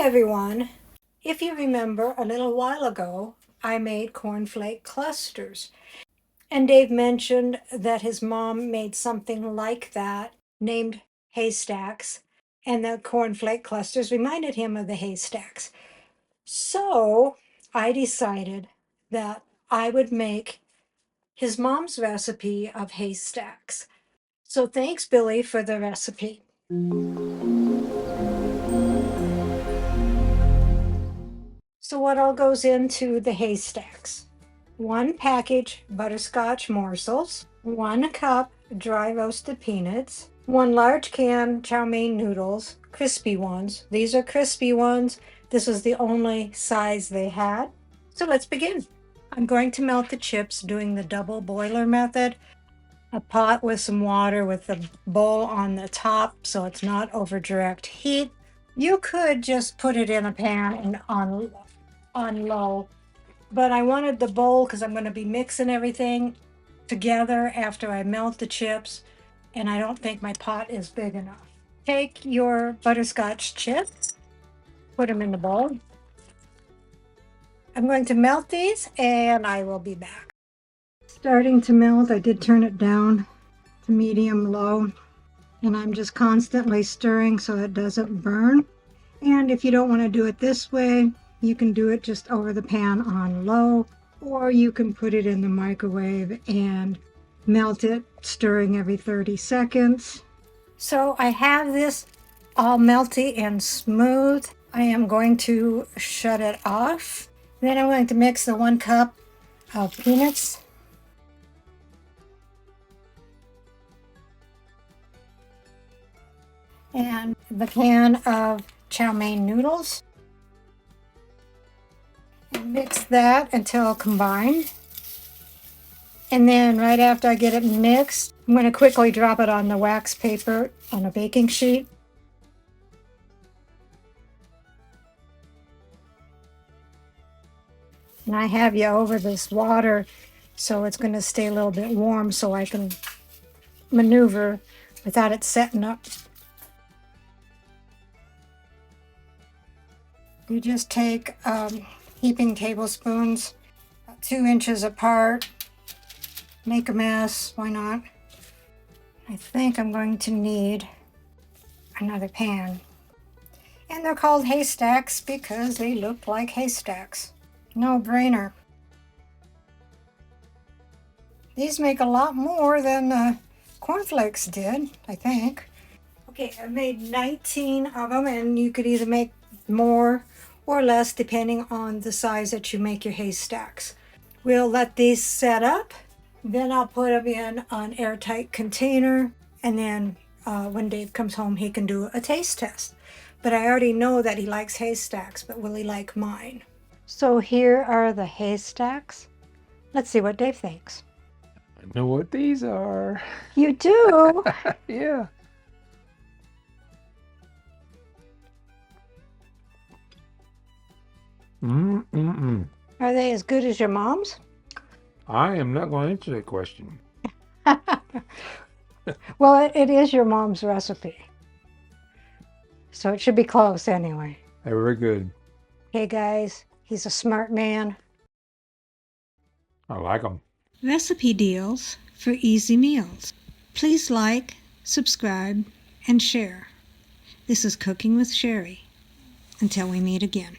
everyone. If you remember, a little while ago, I made cornflake clusters. And Dave mentioned that his mom made something like that named Haystacks. And the cornflake clusters reminded him of the haystacks. So I decided that I would make his mom's recipe of haystacks. So thanks, Billy, for the recipe. So what all goes into the haystacks? 1 package butterscotch morsels, 1 cup dry roasted peanuts, 1 large can chow mein noodles, crispy ones. These are crispy ones. This was the only size they had. So let's begin. I'm going to melt the chips doing the double boiler method. A pot with some water with the bowl on the top so it's not over direct heat. You could just put it in a pan and on low, but I wanted the bowl because I'm going to be mixing everything together after I melt the chips, and I don't think my pot is big enough. Take your butterscotch chips, put them in the bowl. I'm going to melt these and I will be back. Starting to melt. I did turn it down to medium low, and I'm just constantly stirring so it doesn't burn. And if you don't want to do it this way, you can do it just over the pan on low, or you can put it in the microwave and melt it, stirring every 30 seconds. So I have this all melty and smooth. I am going to shut it off. Then I'm going to mix the 1 cup of peanuts and the can of chow mein noodles. And mix that until combined. And then right after I get it mixed, I'm going to quickly drop it on the wax paper on a baking sheet. And I have you over this water, so it's going to stay a little bit warm so I can maneuver without it setting up. You just take heaping tablespoons, 2 inches apart, make a mess, why not? I think I'm going to need another pan. And they're called haystacks because they look like haystacks. No brainer. These make a lot more than the cornflakes did, I think. Okay, I made 19 of them, and you could either make more or less depending on the size that you make your haystacks. We'll let these set up. Then I'll put them in an airtight container, and then when Dave comes home, he can do a taste test. But I already know that he likes haystacks, but will he like mine? So here are the haystacks. Let's see what Dave thinks. I know what these are. You do? Yeah. Are they as good as your mom's? I am not going to answer that question. Well, it is your mom's recipe. So it should be close anyway. They're very good. Hey guys, he's a smart man. I like them. Recipe deals for easy meals. Please like, subscribe, and share. This is Cooking with Sherry. Until we meet again.